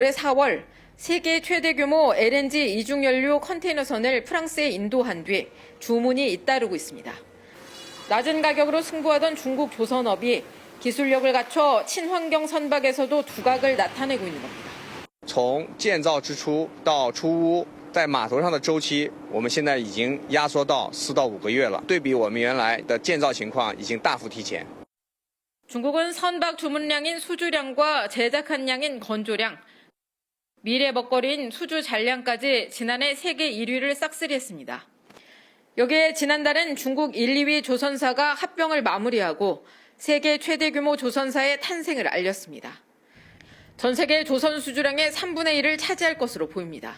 올해 4월 세계 최대 규모 LNG 이중연료 컨테이너선을 프랑스에 인도한 뒤 주문이 잇따르고 있습니다. 낮은 가격으로 승부하던 중국 조선업이 기술력을 갖춰 친환경 선박에서도 두각을 나타내고 있는 겁니다. 从建造之初到出坞，在码头上的周期，我们现在已经压缩到4到5个月了。对比我们原来的建造情况，已经大幅提前。 중국은 선박 주문량인 수주량과 제작한 양인 건조량, 미래 먹거리인 수주 잔량까지 지난해 세계 1위를 싹쓸이했습니다. 여기에 지난달엔 중국 1, 2위 조선사가 합병을 마무리하고 세계 최대 규모 조선사의 탄생을 알렸습니다. 전 세계 조선 수주량의 3분의 1을 차지할 것으로 보입니다.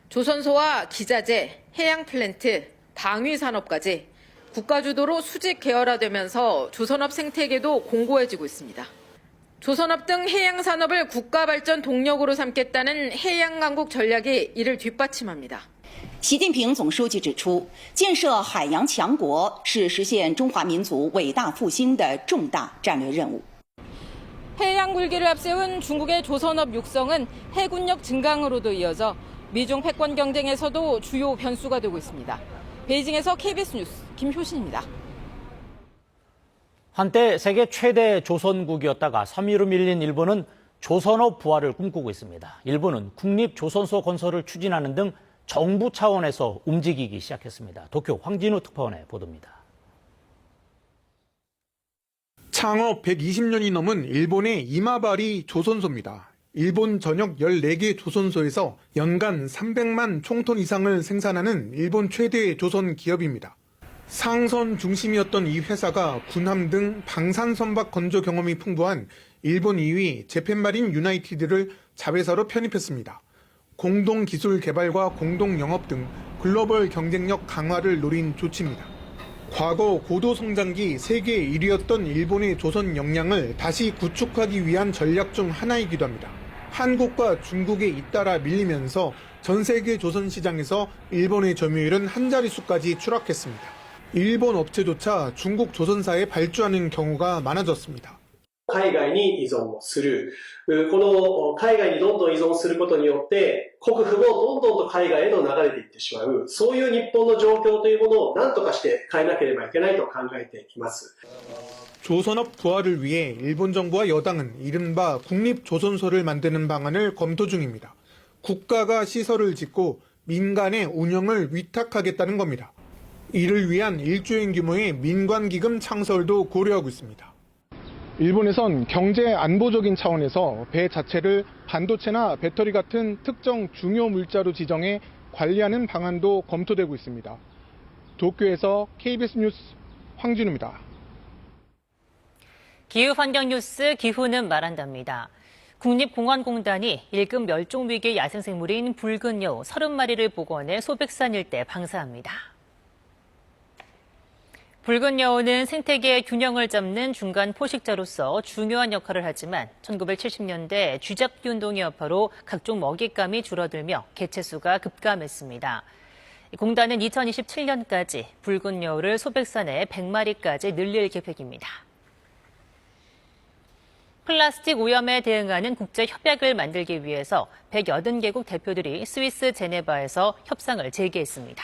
조선소와 기자재, 해양 플랜트, 방위 산업까지 국가 주도로 수직 계열화되면서 조선업 생태계도 공고해지고 있습니다. 조선업 등 해양 산업을 국가 발전 동력으로 삼겠다는 해양 강국 전략이 이를 뒷받침합니다. 习近平总书记指出，建设海洋强国是实现中华民族伟大复兴的重大战略任务。 해양 굴기를 앞세운 중국의 조선업 육성은 해군력 증강으로도 이어져 미중 패권 경쟁에서도 주요 변수가 되고 있습니다. 베이징에서 KBS 뉴스 김효신입니다. 한때 세계 최대 조선국이었다가 3위로 밀린 일본은 조선업 부활을 꿈꾸고 있습니다. 일본은 국립조선소 건설을 추진하는 등 정부 차원에서 움직이기 시작했습니다. 도쿄 황진우 특파원의 보도입니다. 창업 120년이 넘은 일본의 이마바리 조선소입니다. 일본 전역 14개 조선소에서 연간 300만 총톤 이상을 생산하는 일본 최대 조선 기업입니다. 상선 중심이었던 이 회사가 군함 등 방산 선박 건조 경험이 풍부한 일본 2위 재팬마린 유나이티드를 자회사로 편입했습니다. 공동 기술 개발과 공동 영업 등 글로벌 경쟁력 강화를 노린 조치입니다. 과거 고도 성장기 세계 1위였던 일본의 조선 역량을 다시 구축하기 위한 전략 중 하나이기도 합니다. 한국과 중국에 잇따라 밀리면서 전 세계 조선 시장에서 일본의 점유율은 한 자릿수까지 추락했습니다. 일본 업체조차 중국 조선사에 발주하는 경우가 많아졌습니다. 海外に依存をする。この海外にどんどん依存することによって、国富もどんどんと海外へと流れていってしまう。そういう日本の状況というものを何とかして変えなければいけないと考えています。 조선업 부활을 위해 일본 정부와 여당은 이른바 국립조선소를 만드는 방안을 검토 중입니다. 국가가 시설을 짓고 민간의 운영을 위탁하겠다는 겁니다. 이를 위한 1조엔 규모의 민관기금 창설도 고려하고 있습니다. 일본에선 경제 안보적인 차원에서 배 자체를 반도체나 배터리 같은 특정 중요 물자로 지정해 관리하는 방안도 검토되고 있습니다. 도쿄에서 KBS 뉴스 황진우입니다. 기후환경 뉴스 기후는 말한답니다. 국립공원공단이 1급 멸종위기 야생생물인 붉은 여우 30마리를 복원해 소백산 일대 방사합니다. 붉은 여우는 생태계의 균형을 잡는 중간 포식자로서 중요한 역할을 하지만 1970년대 쥐잡기 운동의 여파로 각종 먹잇감이 줄어들며 개체수가 급감했습니다. 공단은 2027년까지 붉은 여우를 소백산에 100마리까지 늘릴 계획입니다. 플라스틱 오염에 대응하는 국제 협약을 만들기 위해서 180개국 대표들이 스위스 제네바에서 협상을 재개했습니다.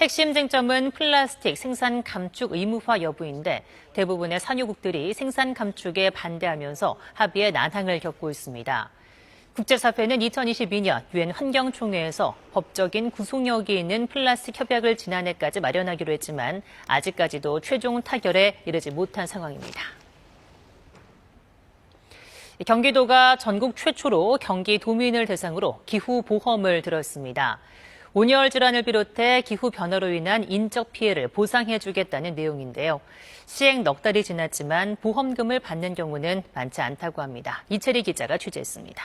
핵심 쟁점은 플라스틱 생산 감축 의무화 여부인데 대부분의 산유국들이 생산 감축에 반대하면서 합의에 난항을 겪고 있습니다. 국제사회는 2022년 유엔 환경총회에서 법적인 구속력이 있는 플라스틱 협약을 지난해까지 마련하기로 했지만 아직까지도 최종 타결에 이르지 못한 상황입니다. 경기도가 전국 최초로 경기도민을 대상으로 기후보험을 들었습니다. 온열 질환을 비롯해 기후변화로 인한 인적 피해를 보상해주겠다는 내용인데요. 시행 넉 달이 지났지만 보험금을 받는 경우는 많지 않다고 합니다. 이채리 기자가 취재했습니다.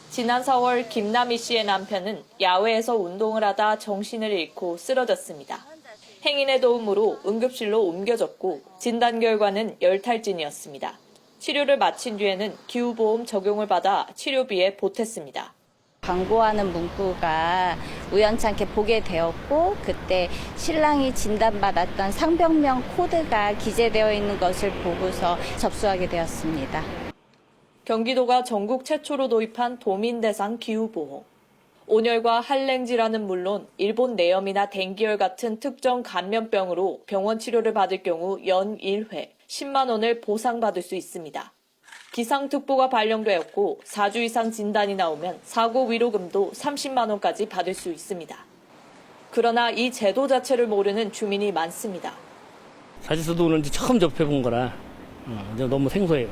지난 4월 김남희 씨의 남편은 야외에서 운동을 하다 정신을 잃고 쓰러졌습니다. 행인의 도움으로 응급실로 옮겨졌고 진단 결과는 열탈진이었습니다. 치료를 마친 뒤에는 기후보험 적용을 받아 치료비에 보탰습니다. 광고하는 문구가 우연찮게 보게 되었고 그때 신랑이 진단받았던 상병명 코드가 기재되어 있는 것을 보고서 접수하게 되었습니다. 경기도가 전국 최초로 도입한 도민 대상 기후보험. 온열과 한랭질환은 물론 일본 내염이나 댕기열 같은 특정 감염병으로 병원 치료를 받을 경우 연 1회 10만 원을 보상받을 수 있습니다. 기상특보가 발령되었고 4주 이상 진단이 나오면 사고 위로금도 30만 원까지 받을 수 있습니다. 그러나 이 제도 자체를 모르는 주민이 많습니다. 사실서도 오늘 처음 접해본 거라 너무 생소해요.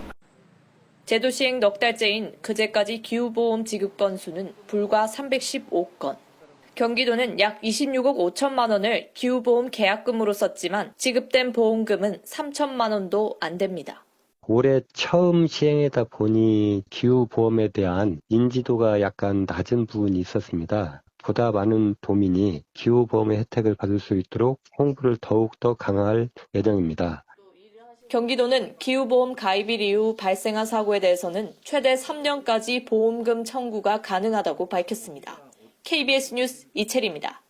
제도 시행 넉 달째인 그제까지 기후보험 지급 건수는 불과 315건. 경기도는 약 26억 5천만 원을 기후보험 계약금으로 썼지만 지급된 보험금은 3천만 원도 안 됩니다. 올해 처음 시행하다 보니 기후보험에 대한 인지도가 약간 낮은 부분이 있었습니다. 보다 많은 도민이 기후보험의 혜택을 받을 수 있도록 홍보를 더욱더 강화할 예정입니다. 경기도는 기후보험 가입일 이후 발생한 사고에 대해서는 최대 3년까지 보험금 청구가 가능하다고 밝혔습니다. KBS 뉴스 이채리입니다.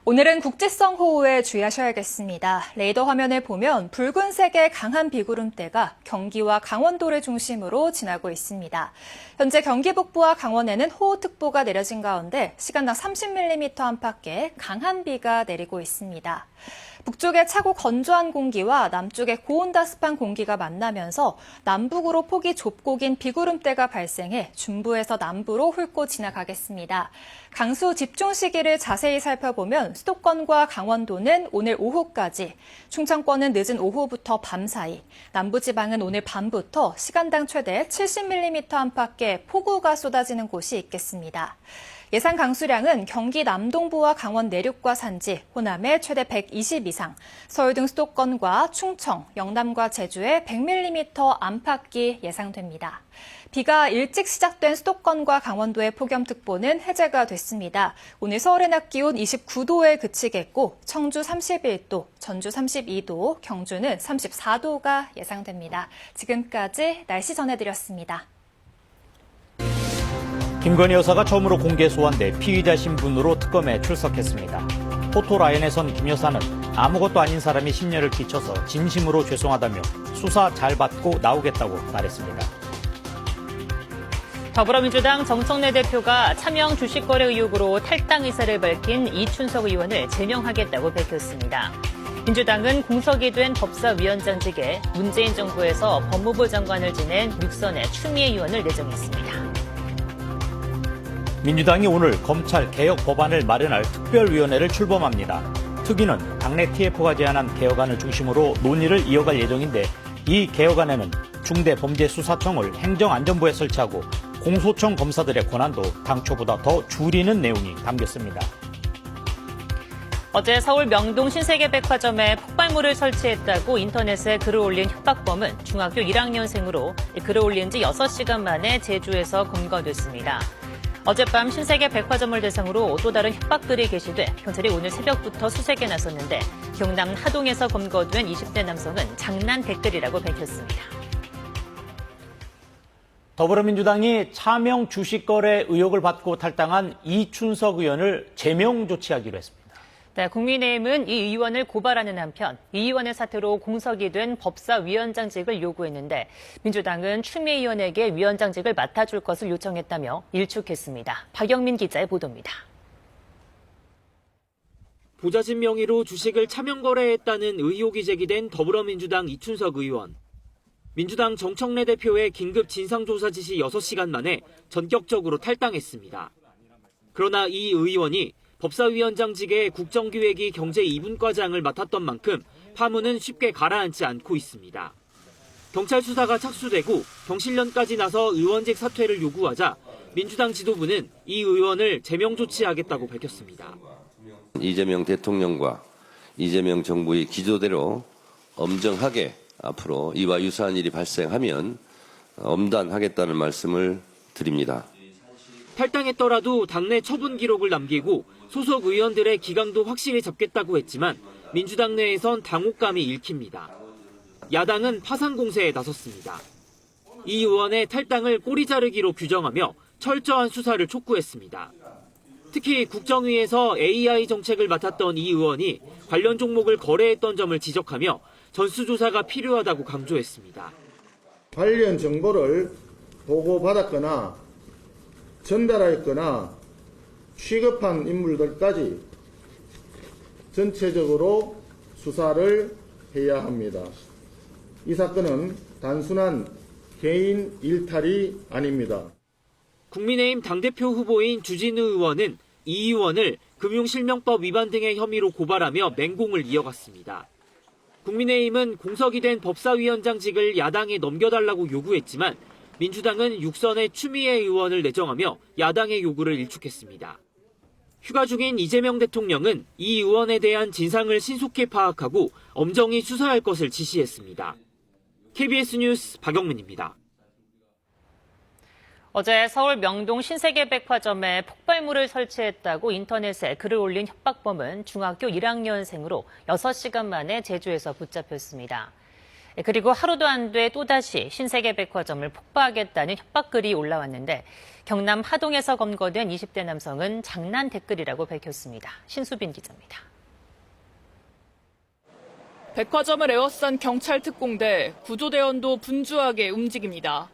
오늘은 국지성 호우에 주의하셔야겠습니다. 레이더 화면을 보면 붉은색의 강한 비구름대가 경기와 강원도를 중심으로 지나고 있습니다. 현재 경기 북부와 강원에는 호우특보가 내려진 가운데 시간당 30mm 안팎의 강한 비가 내리고 있습니다. 북쪽의 차고 건조한 공기와 남쪽의 고온다습한 공기가 만나면서 남북으로 폭이 좁고 긴 비구름대가 발생해 중부에서 남부로 훑고 지나가겠습니다. 강수 집중 시기를 자세히 살펴보면 수도권과 강원도는 오늘 오후까지, 충청권은 늦은 오후부터 밤 사이, 남부지방은 오늘 밤부터 시간당 최대 70mm 안팎의 폭우가 쏟아지는 곳이 있겠습니다. 예상 강수량은 경기 남동부와 강원 내륙과 산지, 호남에 최대 120 이상, 서울 등 수도권과 충청, 영남과 제주에 100mm 안팎이 예상됩니다. 비가 일찍 시작된 수도권과 강원도의 폭염특보는 해제가 됐습니다. 오늘 서울의 낮 기온 29도에 그치겠고 청주 31도, 전주 32도, 경주는 34도가 예상됩니다. 지금까지 날씨 전해드렸습니다. 김건희 여사가 처음으로 공개 소환돼 피의자 신분으로 특검에 출석했습니다. 포토라인에선 김 여사는 아무것도 아닌 사람이 심려를 끼쳐서 진심으로 죄송하다며 수사 잘 받고 나오겠다고 말했습니다. 더불어민주당 정청래 대표가 차명 주식거래 의혹으로 탈당 의사를 밝힌 이춘석 의원을 제명하겠다고 밝혔습니다. 민주당은 공석이 된 법사위원장직에 문재인 정부에서 법무부 장관을 지낸 육선의 추미애 의원을 내정했습니다. 민주당이 오늘 검찰 개혁 법안을 마련할 특별위원회를 출범합니다. 특위는 당내 TF가 제안한 개혁안을 중심으로 논의를 이어갈 예정인데 이 개혁안에는 중대범죄수사청을 행정안전부에 설치하고 공소청 검사들의 권한도 당초보다 더 줄이는 내용이 담겼습니다. 어제 서울 명동 신세계백화점에 폭발물을 설치했다고 인터넷에 글을 올린 협박범은 중학교 1학년생으로 글을 올린 지 6시간 만에 제주에서 검거됐습니다. 어젯밤 신세계백화점을 대상으로 또 다른 협박글이 게시돼 경찰이 오늘 새벽부터 수색에 나섰는데 경남 하동에서 검거된 20대 남성은 장난 댓글이라고 밝혔습니다. 더불어민주당이 차명 주식거래 의혹을 받고 탈당한 이춘석 의원을 제명 조치하기로 했습니다. 네, 국민의힘은 이 의원을 고발하는 한편 이 의원의 사태로 공석이 된 법사위원장직을 요구했는데 민주당은 추미애 의원에게 위원장직을 맡아줄 것을 요청했다며 일축했습니다. 박영민 기자의 보도입니다. 보좌진 명의로 주식을 차명 거래했다는 의혹이 제기된 더불어민주당 이춘석 의원. 민주당 정청래 대표의 긴급 진상조사 지시 6시간 만에 전격적으로 탈당했습니다. 그러나 이 의원이 법사위원장직의 국정기획위 경제 2분과장을 맡았던 만큼 파문은 쉽게 가라앉지 않고 있습니다. 경찰 수사가 착수되고 경실련까지 나서 의원직 사퇴를 요구하자 민주당 지도부는 이 의원을 제명 조치하겠다고 밝혔습니다. 이재명 대통령과 이재명 정부의 기조대로 엄정하게 앞으로 이와 유사한 일이 발생하면 엄단하겠다는 말씀을 드립니다. 탈당했더라도 당내 처분 기록을 남기고 소속 의원들의 기강도 확실히 잡겠다고 했지만 민주당 내에선 당혹감이 읽힙니다. 야당은 파상 공세에 나섰습니다. 이 의원의 탈당을 꼬리 자르기로 규정하며 철저한 수사를 촉구했습니다. 특히 국정위에서 AI 정책을 맡았던 이 의원이 관련 종목을 거래했던 점을 지적하며 전수조사가 필요하다고 강조했습니다. 관련 정보를 보고받았거나 전달하였거나 취급한 인물들까지 전체적으로 수사를 해야 합니다. 이 사건은 단순한 개인 일탈이 아닙니다. 국민의힘 당대표 후보인 주진우 의원은 이 의원을 금융실명법 위반 등의 혐의로 고발하며 맹공을 이어갔습니다. 국민의힘은 공석이 된 법사위원장직을 야당에 넘겨달라고 요구했지만 민주당은 육선의 추미애 의원을 내정하며 야당의 요구를 일축했습니다. 휴가 중인 이재명 대통령은 이 의원에 대한 진상을 신속히 파악하고 엄정히 수사할 것을 지시했습니다. KBS 뉴스 박영민입니다. 어제 서울 명동 신세계백화점에 폭발물을 설치했다고 인터넷에 글을 올린 협박범은 중학교 1학년생으로 6시간 만에 제주에서 붙잡혔습니다. 그리고 하루도 안 돼 또다시 신세계백화점을 폭파하겠다는 협박글이 올라왔는데 경남 하동에서 검거된 20대 남성은 장난 댓글이라고 밝혔습니다. 신수빈 기자입니다. 백화점을 에워싼 경찰 특공대, 구조대원도 분주하게 움직입니다.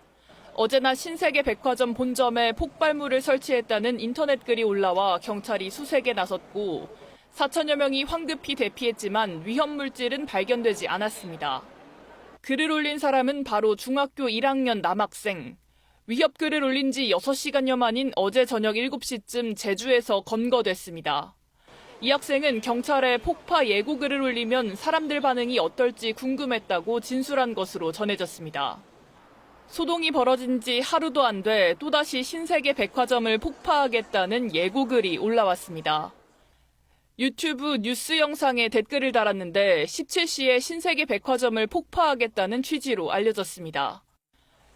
어제나 신세계백화점 본점에 폭발물을 설치했다는 인터넷 글이 올라와 경찰이 수색에 나섰고 4천여 명이 황급히 대피했지만 위험물질은 발견되지 않았습니다. 글을 올린 사람은 바로 중학교 1학년 남학생. 위협글을 올린 지 6시간여 만인 어제 저녁 7시쯤 제주에서 검거됐습니다. 이 학생은 경찰에 폭파 예고글을 올리면 사람들 반응이 어떨지 궁금했다고 진술한 것으로 전해졌습니다. 소동이 벌어진 지 하루도 안 돼 또다시 신세계백화점을 폭파하겠다는 예고글이 올라왔습니다. 유튜브 뉴스 영상에 댓글을 달았는데 17시에 신세계백화점을 폭파하겠다는 취지로 알려졌습니다.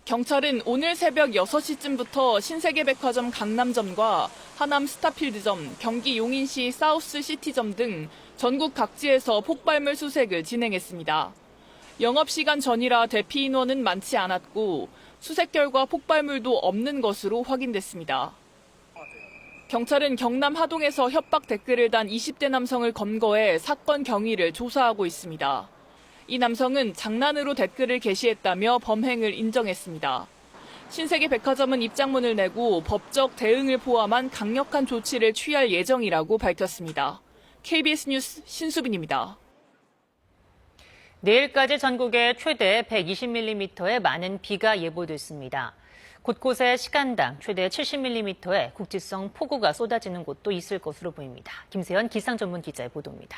경찰은 오늘 새벽 6시쯤부터 신세계백화점 강남점과 하남 스타필드점, 경기 용인시 사우스시티점 등 전국 각지에서 폭발물 수색을 진행했습니다. 영업시간 전이라 대피 인원은 많지 않았고 수색 결과 폭발물도 없는 것으로 확인됐습니다. 경찰은 경남 하동에서 협박 댓글을 단 20대 남성을 검거해 사건 경위를 조사하고 있습니다. 이 남성은 장난으로 댓글을 게시했다며 범행을 인정했습니다. 신세계백화점은 입장문을 내고 법적 대응을 포함한 강력한 조치를 취할 예정이라고 밝혔습니다. KBS 뉴스 신수빈입니다. 내일까지 전국에 최대 120mm의 많은 비가 예보됐습니다. 곳곳에 시간당 최대 70mm의 국지성 폭우가 쏟아지는 곳도 있을 것으로 보입니다. 김세현 기상전문기자의 보도입니다.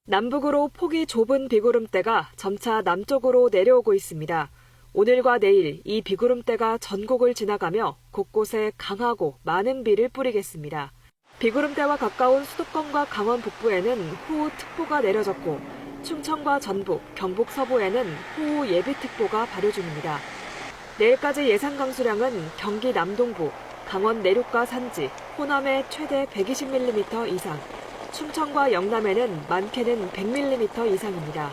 남북으로 폭이 좁은 비구름대가 점차 남쪽으로 내려오고 있습니다. 오늘과 내일 이 비구름대가 전국을 지나가며 곳곳에 강하고 많은 비를 뿌리겠습니다. 비구름대와 가까운 수도권과 강원 북부에는 호우특보가 내려졌고 충청과 전북, 경북 서부에는 호우 예비특보가 발효 중입니다. 내일까지 예상 강수량은 경기 남동부, 강원 내륙과 산지, 호남에 최대 120mm 이상, 충청과 영남에는 많게는 100mm 이상입니다.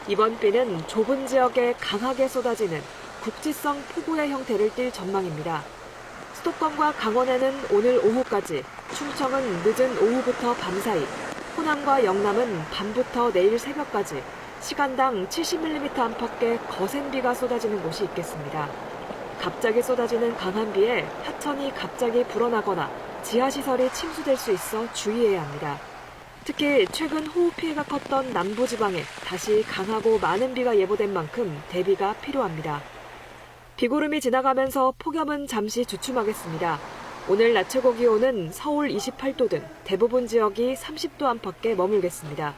이번 비는 좁은 지역에 강하게 쏟아지는 국지성 폭우의 형태를 띨 전망입니다. 수도권과 강원에는 오늘 오후까지, 충청은 늦은 오후부터 밤사이, 호남과 영남은 밤부터 내일 새벽까지 시간당 70mm 안팎의 거센 비가 쏟아지는 곳이 있겠습니다. 갑자기 쏟아지는 강한 비에 하천이 갑자기 불어나거나 지하시설이 침수될 수 있어 주의해야 합니다. 특히 최근 호우 피해가 컸던 남부지방에 다시 강하고 많은 비가 예보된 만큼 대비가 필요합니다. 비구름이 지나가면서 폭염은 잠시 주춤하겠습니다. 오늘 낮 최고 기온은 서울 28도 등 대부분 지역이 30도 안팎에 머물겠습니다.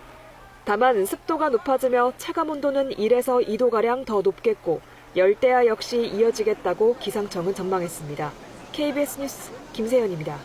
다만 습도가 높아지며 체감 온도는 1에서 2도가량 더 높겠고 열대야 역시 이어지겠다고 기상청은 전망했습니다. KBS 뉴스 김세연입니다.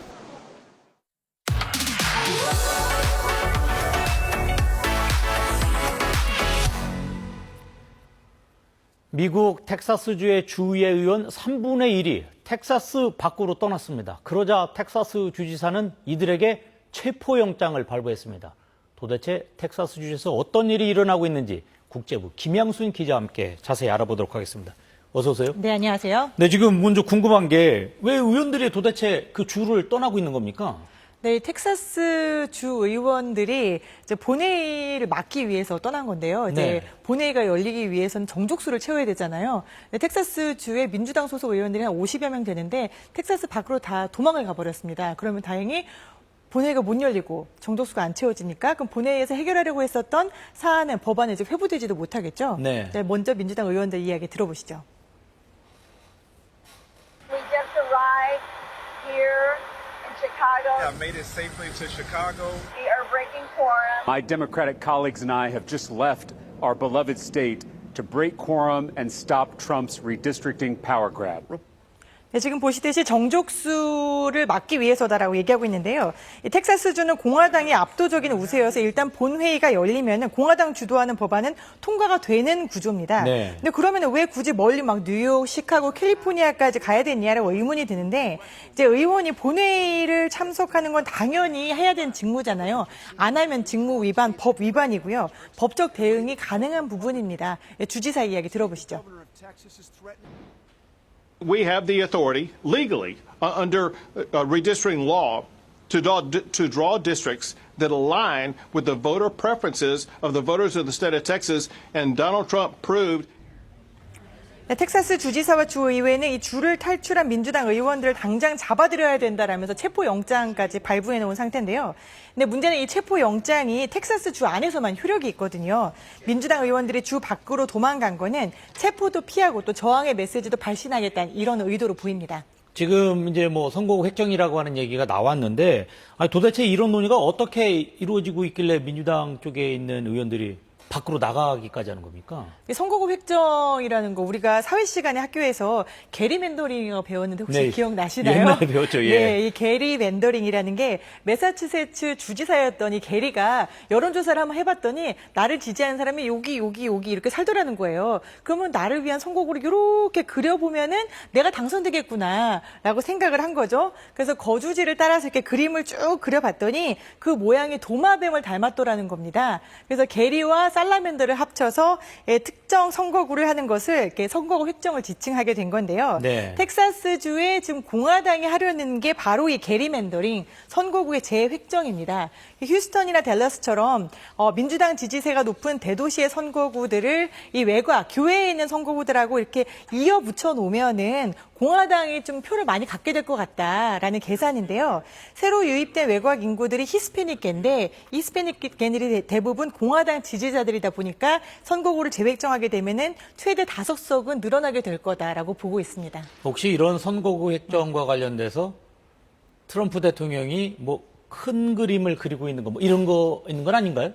미국 텍사스주의 주의 의원 3분의 1이 텍사스 밖으로 떠났습니다. 그러자 텍사스 주지사는 이들에게 체포영장을 발부했습니다. 도대체 텍사스주에서 어떤 일이 일어나고 있는지 국제부 김양순 기자와 함께 자세히 알아보도록 하겠습니다. 어서 오세요. 네, 안녕하세요. 네, 지금 먼저 궁금한 게 왜 의원들이 도대체 그 주를 떠나고 있는 겁니까? 네, 텍사스 주 의원들이 이제 본회의를 막기 위해서 떠난 건데요. 이제 네. 본회의가 열리기 위해서는 정족수를 채워야 되잖아요. 네, 텍사스 주의 민주당 소속 의원들이 한 50여 명 되는데 텍사스 밖으로 다 도망을 가버렸습니다. 그러면 다행히 본회의가 못 열리고 정족수가 안 채워지니까 그럼 본회의에서 해결하려고 했었던 사안은 법안에 이제 회부되지도 못하겠죠. 네. 네, 먼저 민주당 의원들 이야기 들어보시죠. We just arrived here in Chicago. I made it safely to Chicago. We are breaking quorum. My Democratic colleagues and I have just left our beloved state to break quorum and stop Trump's redistricting power grab. 네, 지금 보시듯이 정족수를 막기 위해서다라고 얘기하고 있는데요. 이 텍사스주는 공화당이 압도적인 우세여서 일단 본회의가 열리면은 공화당 주도하는 법안은 통과가 되는 구조입니다. 네. 근데 그러면 왜 굳이 멀리 막 뉴욕, 시카고, 캘리포니아까지 가야 되냐라고 의문이 드는데 이제 의원이 본회의를 참석하는 건 당연히 해야 되는 직무잖아요. 안 하면 직무 위반, 법 위반이고요. 법적 대응이 가능한 부분입니다. 주지사 이야기 들어보시죠. We have the authority legally under redistricting law to draw districts that align with the voter preferences of the voters of the state of Texas, and Donald Trump proved. 네, 텍사스 주지사와 주의회는 이 주를 탈출한 민주당 의원들을 당장 잡아들여야 된다라면서 체포영장까지 발부해 놓은 상태인데요. 근데 문제는 이 체포영장이 텍사스 주 안에서만 효력이 있거든요. 민주당 의원들이 주 밖으로 도망간 거는 체포도 피하고 또 저항의 메시지도 발신하겠다는 이런 의도로 보입니다. 지금 이제 뭐 선거구 획정이라고 하는 얘기가 나왔는데 아니 도대체 이런 논의가 어떻게 이루어지고 있길래 민주당 쪽에 있는 의원들이 밖으로 나가기까지 하는 겁니까? 선거구 획정이라는 거 우리가 사회 시간에 학교에서 게리 맨더링을 배웠는데 혹시 네, 기억나시나요? 옛날에 배웠죠. 예. 네, 이 게리 맨더링이라는 게 매사추세츠 주지사였던 이 게리가 여론조사를 한번 해봤더니 나를 지지하는 사람이 여기 이렇게 살더라는 거예요. 그러면 나를 위한 선거구를 이렇게 그려보면은 내가 당선되겠구나라고 생각을 한 거죠. 그래서 거주지를 따라서 이렇게 그림을 쭉 그려봤더니 그 모양이 도마뱀을 닮았더라는 겁니다. 그래서 게리와 살라맨더를 합쳐서 특정 선거구를 하는 것을 이렇게 선거구 획정을 지칭하게 된 건데요. 네. 텍사스주에 지금 공화당이 하려는 게 바로 이 게리맨더링 선거구의 재획정입니다. 휴스턴이나 댈러스처럼 민주당 지지세가 높은 대도시의 선거구들을 이 외곽 교외에 있는 선거구들하고 이렇게 이어 붙여 놓으면은 공화당이 좀 표를 많이 갖게 될 것 같다라는 계산인데요. 새로 유입된 외곽 인구들이 히스패닉계인데 히스패닉계들이 대부분 공화당 지지자들이다 보니까 선거구를 재획정하게 되면은 최대 5석은 늘어나게 될 거다라고 보고 있습니다. 혹시 이런 선거구 획정과 관련돼서 트럼프 대통령이 뭐 큰 그림을 그리고 있는 거 뭐 이런 거 있는 건 아닌가요?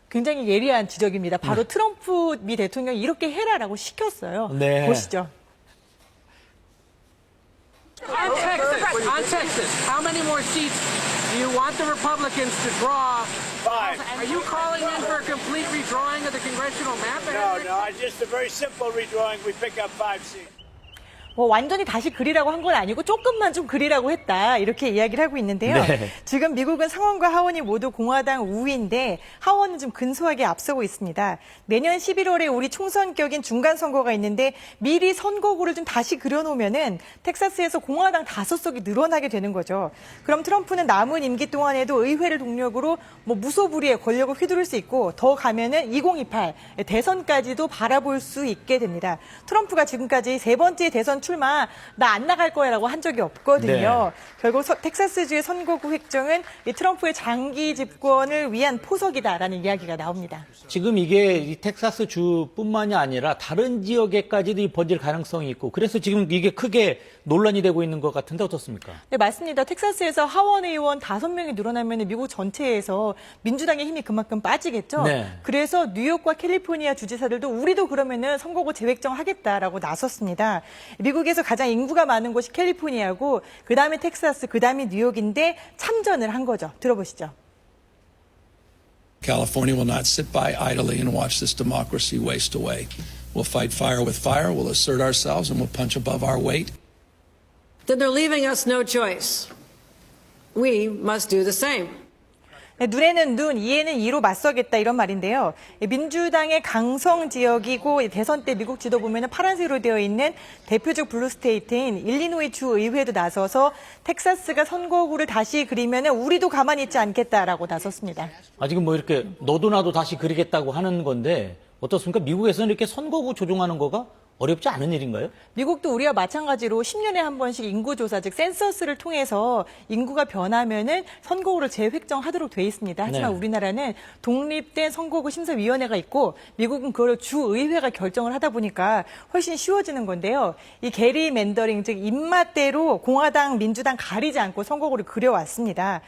굉장히 예리한 지적입니다. 바로 트럼프 미 대통령이 이렇게 해라라고 시켰어요. 네. 보시죠. On Texas, how many more seats do you want the Republicans to draw? 5. Are you calling in for a complete redrawing of the congressional map? No, just a very simple redrawing. We pick up 5 seats. 뭐 완전히 다시 그리라고 한 건 아니고 조금만 좀 그리라고 했다 이렇게 이야기를 하고 있는데요. 네. 지금 미국은 상원과 하원이 모두 공화당 우위인데 하원은 좀 근소하게 앞서고 있습니다. 내년 11월에 우리 총선격인 중간선거가 있는데 미리 선거구를 좀 다시 그려놓으면은 텍사스에서 공화당 5석이 늘어나게 되는 거죠. 그럼 트럼프는 남은 임기 동안에도 의회를 동력으로 뭐 무소불위의 권력을 휘두를 수 있고 더 가면은 2028 대선까지도 바라볼 수 있게 됩니다. 트럼프가 지금까지 3번째 대선 출마 나 안 나갈 거야라고 한 적이 없거든요. 네. 결국 텍사스주의 선거구 획정은 이 트럼프의 장기 집권을 위한 포석이다라는 이야기가 나옵니다. 지금 이게 이 텍사스 주뿐만이 아니라 다른 지역에까지도 번질 가능성이 있고 그래서 지금 이게 크게 논란이 되고 있는 것 같은데 어떻습니까? 네, 맞습니다. 텍사스에서 하원 의원 5명이 늘어나면 미국 전체에서 민주당의 힘이 그만큼 빠지겠죠. 네. 그래서 뉴욕과 캘리포니아 주지사들도 우리도 그러면은 선거구 재획정하겠다라고 나섰습니다. 미국에서 가장 인구가 많은 곳이 캘리포니아고 그다음에 텍사스, 그다음에 뉴욕인데 참전을 한 거죠. 들어보시죠. California will not sit by idly and watch this democracy waste away. We'll fight fire with fire, we'll assert ourselves, and we'll punch above our weight. Then they're leaving us no choice. We must do the same. 눈에는 눈, 이에는 이로 맞서겠다 이런 말인데요. 민주당의 강성 지역이고 대선 때 미국 지도 보면은 파란색으로 되어 있는 대표적 블루 스테이트인 일리노이 주 의회도 나서서 텍사스가 선거구를 다시 그리면은 우리도 가만히 있지 않겠다라고 나섰습니다. 지금 뭐 이렇게 너도 나도 다시 그리겠다고 하는 건데 어떻습니까? 미국에서는 이렇게 선거구 조종하는 거가 어렵지 않은 일인가요? 미국도 우리와 마찬가지로 10년에 한 번씩 인구조사, 즉 센서스를 통해서 인구가 변하면은 선거구를 재획정하도록 돼 있습니다. 하지만 네. 우리나라는 독립된 선거구 심사위원회가 있고 미국은 그걸 주의회가 결정을 하다 보니까 훨씬 쉬워지는 건데요. 이 게리 맨더링, 즉 입맛대로 공화당, 민주당 가리지 않고 선거구를 그려왔습니다.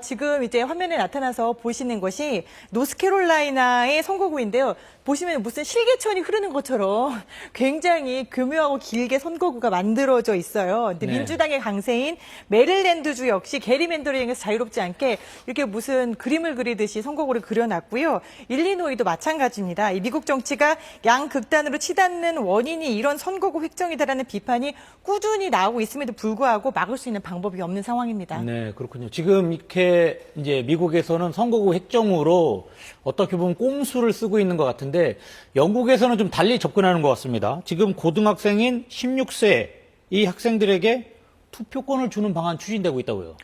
지금 이제 화면에 나타나서 보시는 것이 노스캐롤라이나의 선거구인데요. 보시면 무슨 실개천이 흐르는 것처럼 굉장히 교묘하고 길게 선거구가 만들어져 있어요. 근데 네. 민주당의 강세인 메릴랜드주 역시 게리 맨더링에서 자유롭지 않게 이렇게 무슨 그림을 그리듯이 선거구를 그려놨고요. 일리노이도 마찬가지입니다. 이 미국 정치가 양극단으로 치닫는 원인이 이런 선거구 획정이다라는 비판이 꾸준히 나오고 있음에도 불구하고 막을 수 있는 방법이 없는 상황입니다. 네, 그렇군요. 지금 이렇게 이제 미국에서는 선거구 획정으로 어떻게 보면 꼼수를 쓰고 있는 것 같은데 영국에서는 좀 달리 접근하는 것 같습니다. 지금 고등학생인 16세 이 학생들에게 투표권을 주는 방안 추진되고 있다고요.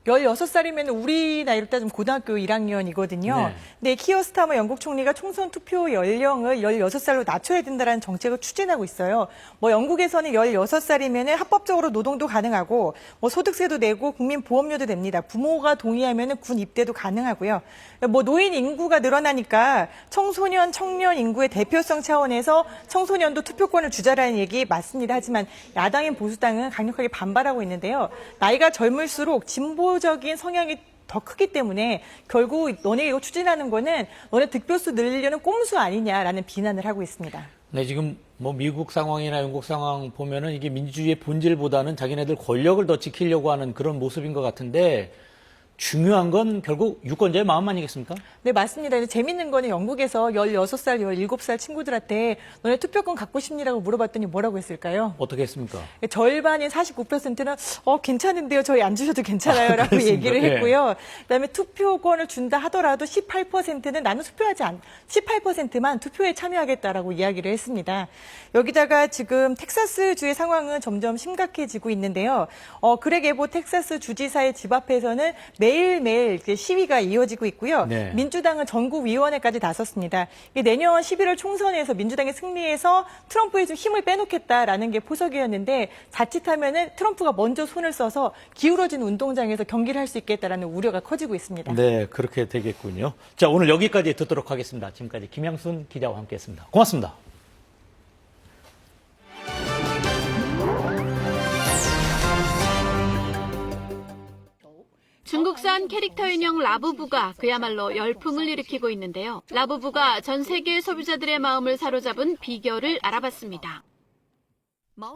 16살이면 우리 나이로 따지면 고등학교 1학년이거든요. 네. 근데 키어 스타머 영국 총리가 총선 투표 연령을 16살로 낮춰야 된다는 정책을 추진하고 있어요. 뭐 영국에서는 16살이면 합법적으로 노동도 가능하고 뭐 소득세도 내고 국민보험료도 냅니다. 부모가 동의하면 군 입대도 가능하고요. 뭐 노인 인구가 늘어나니까 청소년, 청년 인구의 대표성 차원에서 청소년도 투표권을 주자라는 얘기 맞습니다. 하지만 야당인 보수당은 강력하게 반발하고 있는데요. 나이가 젊을수록 진보적인 성향이 더 크기 때문에 결국 너네 이거 추진하는 거는 너네 득표수 늘리려는 꼼수 아니냐라는 비난을 하고 있습니다. 네, 지금 뭐 미국 상황이나 영국 상황 보면은 이게 민주주의의 본질보다는 자기네들 권력을 더 지키려고 하는 그런 모습인 것 같은데 중요한 건 결국 유권자의 마음 아니겠습니까? 네, 맞습니다. 재밌는 거는 영국에서 16살, 17살 친구들한테 너네 투표권 갖고 싶니라고 물어봤더니 뭐라고 했을까요? 어떻게 했습니까? 절반인 49%는 괜찮은데요. 저희 안 주셔도 괜찮아요. 라고 얘기를 했고요. 그다음에 투표권을 준다 하더라도 18%는 나는 18%만 투표에 참여하겠다라고 이야기를 했습니다. 여기다가 지금 텍사스주의 상황은 점점 심각해지고 있는데요. 그렉 에보 텍사스 주지사의 집 앞에서는 매일매일 시위가 이어지고 있고요. 네. 민주당은 전국위원회까지 나섰습니다. 내년 11월 총선에서 민주당이 승리해서 트럼프에 좀 힘을 빼놓겠다라는 게 포석이었는데 자칫하면은 트럼프가 먼저 손을 써서 기울어진 운동장에서 경기를 할 수 있겠다라는 우려가 커지고 있습니다. 네, 그렇게 되겠군요. 자, 오늘 여기까지 듣도록 하겠습니다. 지금까지 김양순 기자와 함께했습니다. 고맙습니다. 중국산 캐릭터 인형 라부부가 그야말로 열풍을 일으키고 있는데요. 라부부가 전 세계 소비자들의 마음을 사로잡은 비결을 알아봤습니다.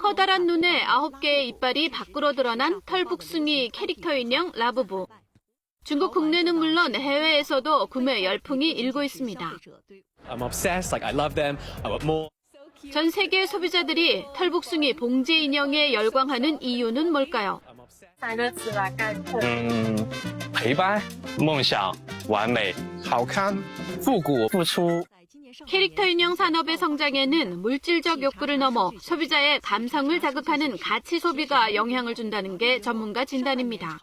커다란 눈에 9개의 이빨이 밖으로 드러난 털북숭이 캐릭터 인형 라부부. 중국 국내는 물론 해외에서도 구매 열풍이 일고 있습니다. I'm obsessed. Like I love them. I want more. 전 세계 소비자들이 털북숭이 봉제 인형에 열광하는 이유는 뭘까요? 陪伴、梦想、完美、好看、复古、付出。 캐릭터 인형 산업의 성장에는 물질적 욕구를 넘어 소비자의 감성을 자극하는 가치 소비가 영향을 준다는 게 전문가 진단입니다.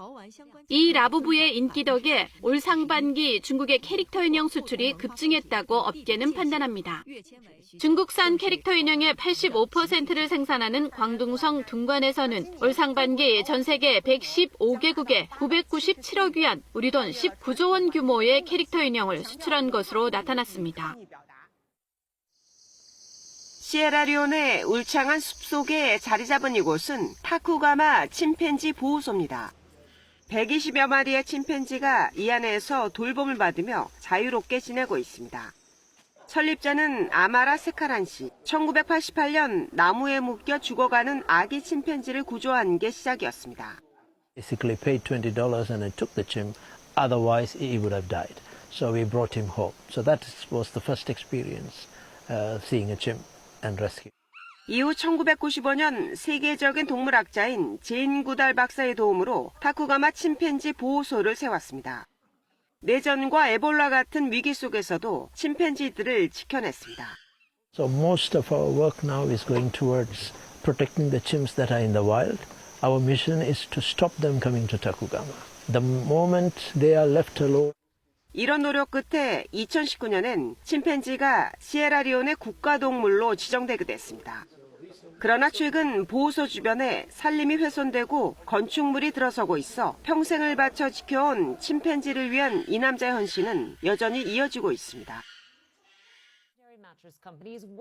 이 라부부의 인기 덕에 올 상반기 중국의 캐릭터 인형 수출이 급증했다고 업계는 판단합니다. 중국산 캐릭터 인형의 85%를 생산하는 광둥성 둥관에서는 올 상반기 전 세계 115개국에 997억 위안, 우리 돈 19조 원 규모의 캐릭터 인형을 수출한 것으로 나타났습니다. 시에라리온의 울창한 숲속에 자리 잡은 이곳은 타쿠가마 침팬지 보호소입니다. 120여 마리의 침팬지가 이 안에서 돌봄을 받으며 자유롭게 지내고 있습니다. 설립자는 아마라 세카란 씨. 1988년 나무에 묶여 죽어가는 아기 침팬지를 구조한 게 시작이었습니다. Basically paid $20 and it took the chimp. Otherwise, he would have died. So we brought him home. So that was the first experience, seeing a chimp and rescue. 이후 1995년 세계적인 동물학자인 제인 구달 박사의 도움으로 타쿠가마 침팬지 보호소를 세웠습니다. 내전과 에볼라 같은 위기 속에서도 침팬지들을 지켜냈습니다. So most of our work now is going towards protecting the chimps that are in the wild. Our mission is to stop them coming to Takugama. The moment they are left alone. 이런 노력 끝에 2019년엔 침팬지가 시에라리온의 국가동물로 지정되게 됐습니다. 그러나 최근 보호소 주변에 산림이 훼손되고 건축물이 들어서고 있어 평생을 바쳐 지켜온 침팬지를 위한 이남자 헌신은 여전히 이어지고 있습니다.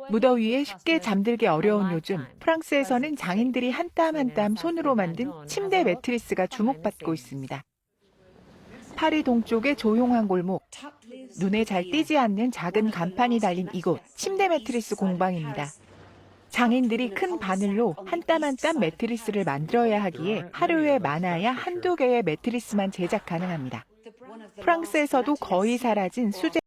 무더위에 쉽게 잠들기 어려운 요즘 프랑스에서는 장인들이 한 땀 한 땀 손으로 만든 침대 매트리스가 주목받고 있습니다. 파리 동쪽의 조용한 골목, 눈에 잘 띄지 않는 작은 간판이 달린 이곳 침대 매트리스 공방입니다. 장인들이 큰 바늘로 한 땀 한 땀 매트리스를 만들어야 하기에 하루에 많아야 한두 개의 매트리스만 제작 가능합니다. 프랑스에서도 거의 사라진 수제